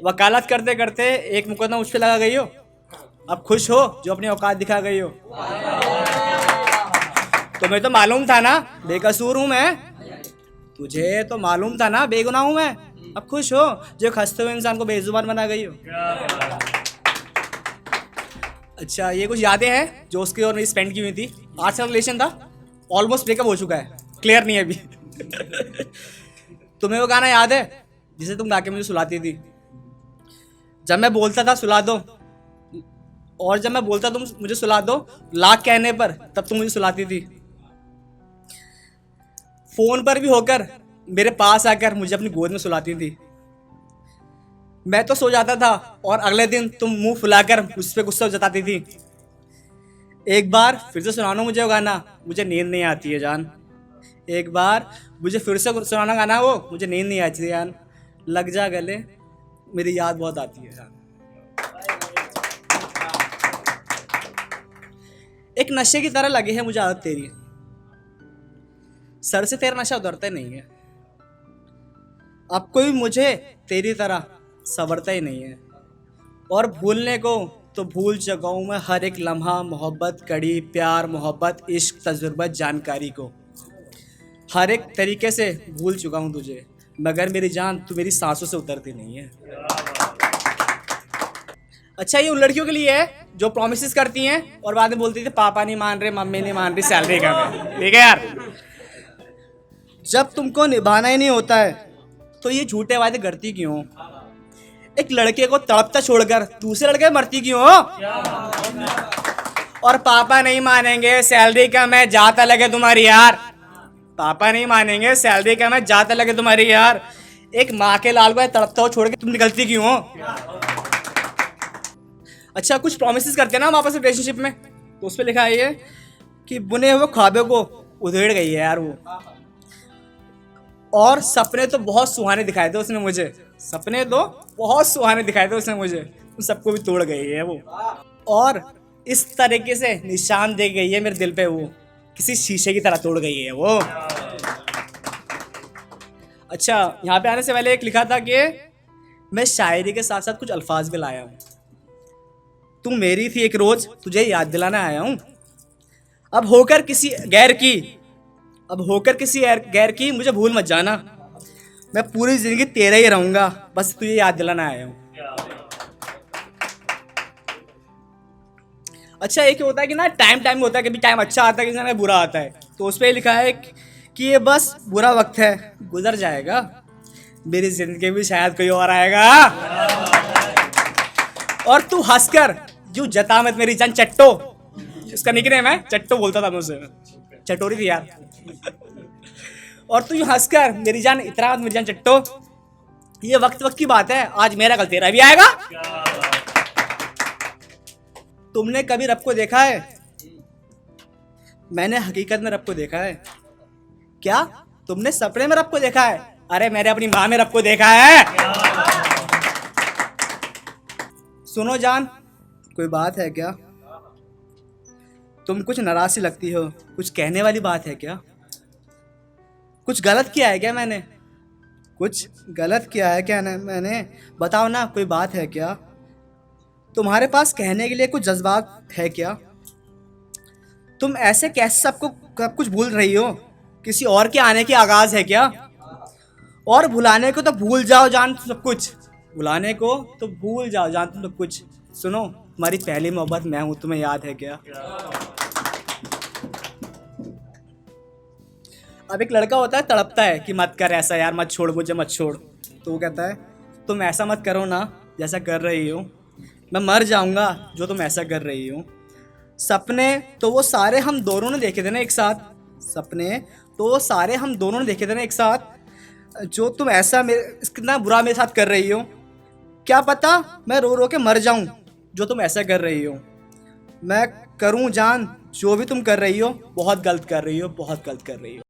वकालत करते करते एक मुकदमा मुझ पे लगा गई हो, अब खुश हो जो अपनी औकात दिखा गई हो। तुम्हें तो मालूम था ना बेकसूर हूं मैं, तुझे तो मालूम था ना बेगुनाह हूं मैं, अब खुश हो जो खस्ते हुए इंसान को बेजुबान बना गई हो। अच्छा, ये कुछ यादें हैं जो उसकी और मेरी स्पेंड की हुई थी। 8 साल रिलेशन था, ऑलमोस्ट ब्रेकअप हो चुका है, क्लियर नहीं है अभी। तुम्हें वो गाना याद है जिसे तुम गा के मुझे सुलाती थी? जब मैं बोलता था सुला दो, और जब मैं बोलता तुम मुझे सुला दो लाख कहने पर, तब तुम मुझे सुलाती थी। फोन पर भी होकर मेरे पास आकर मुझे अपनी गोद में सुलाती थी। मैं तो सो जाता था और अगले दिन तुम मुंह फुलाकर मुझ पे गुस्सा जताती थी। एक बार फिर से सुनाना मुझे वो गाना, मुझे नींद नहीं आती है जान। एक बार मुझे फिर से सुनाना गाना वो, मुझे नींद नहीं आती है जान। लग जा गले, मेरी याद बहुत आती है जान। एक नशे की तरह लगी है मुझे आदत तेरी, सर से तेरा नशा उतरता ही नहीं है। अब कोई मुझे तेरी तरह संवरता ही नहीं है। और भूलने को तो भूल चुका हूं मैं हर एक लम्हा, मोहब्बत कड़ी, प्यार मोहब्बत इश्क तजुर्बा जानकारी को। हर एक तरीके से भूल चुका हूं तुझे, मगर मेरी जान तू मेरी सांसों से उतरती नहीं है। अच्छा, ये उन लड़कियों के लिए है जो प्रॉमिसेस करती हैं और बाद में बोलती थी पापा नहीं मान रहे, मम्मी नहीं मान रही, सैलरी कम है। ठीक है यार, जब तुमको निभाना ही नहीं होता है तो ये झूठे वादे करती क्यों? एक लड़के को तड़पता छोड़कर दूसरे लड़के मरती क्यों हो? और पापा नहीं मानेंगे, सैलरी कम है, जाता लगे तुम्हारी यार। पापा नहीं मानेंगे, सैलरी कम है, जाता लगे तुम्हारी यार। एक माँ के लाल को तड़पता हो छोड़ के तुम निकलती क्यों हो? अच्छा, कुछ प्रॉमिसेस करते हैं ना हम आपस में रिलेशनशिप में, तो उस पर लिखा है ये कि बुने हुए ख्वाबों को उधेड़ गई है यार वो। और सपने तो बहुत सुहाने दिखाए थे उसने मुझे, सपने तो बहुत सुहाने दिखाए थे उसने मुझे, उन सबको भी तोड़ गई है वो। और इस तरीके से निशान दे गई है मेरे दिल पे वो, किसी शीशे की तरह तोड़ गई है वो। अच्छा, यहाँ पे आने से पहले एक लिखा था कि मैं शायरी के साथ साथ कुछ अल्फाज भी लाया हूँ। तू मेरी थी एक रोज, तुझे याद दिलाना आया हूँ। अब होकर किसी गैर की, अब होकर किसी गैर की मुझे भूल मत जाना। मैं पूरी जिंदगी तेरा ही रहूंगा, बस तुझे याद दिलाना आया हूँ। अच्छा, एक होता है कि ना टाइम होता है, कभी टाइम अच्छा आता है, किसी टाइम बुरा आता है, तो उस पर लिखा है कि ये बस बुरा वक्त है, गुजर जाएगा, मेरी जिंदगी भी शायद कोई और आएगा। और तू हंसकर जो जता मत मेरी जान चट्टो, उसका निकनेम है चट्टो, बोलता था मैं उसे, चटोरी थी यार। और तू हंसकर मेरी जान इतना मत मेरी जान चट्टो, ये वक्त वक्त की बात है, आज मेरा कल तेरा भी आएगा। तुमने कभी रब को देखा है? मैंने हकीकत में रब को देखा है। क्या तुमने सपने में रब को देखा है? अरे मैंने अपनी माँ में रब को देखा है। सुनो जान, कोई बात है क्या? तुम कुछ नाराज सी लगती हो, कुछ कहने वाली बात है क्या? कुछ गलत किया है क्या मैंने? कुछ गलत किया है क्या मैंने? बताओ ना, कोई बात है क्या? तुम्हारे पास कहने के लिए कुछ जज्बात है क्या? तुम ऐसे कैसे सबको सब कुछ भूल रही हो? किसी और के आने की आगाज है क्या? और भुलाने को तो भूल जाओ जान तुम सब कुछ, भुलाने को तो भूल जाओ जान तुम सब कुछ। सुनो, तुम्हारी पहली मोहब्बत मैं हूं, तुम्हें याद है क्या? अब एक लड़का होता है, तड़पता है कि मत कर ऐसा यार, मत छोड़ मुझे, मत छोड़। तो वो कहता है तुम ऐसा मत करो ना जैसा कर रही हो, मैं मर जाऊंगा जो तुम ऐसा कर रही हो। सपने तो वो सारे हम दोनों ने देखे थे ना एक साथ, सपने तो वो सारे हम दोनों ने देखे थे ना एक साथ, जो तुम ऐसा मेरे कितना बुरा मेरे साथ कर रही हो। क्या पता मैं रो रो के मर जाऊं जो तुम ऐसा कर रही हो। मैं करूं जान जो भी तुम कर रही हो, बहुत गलत कर रही हो, बहुत गलत कर रही हो।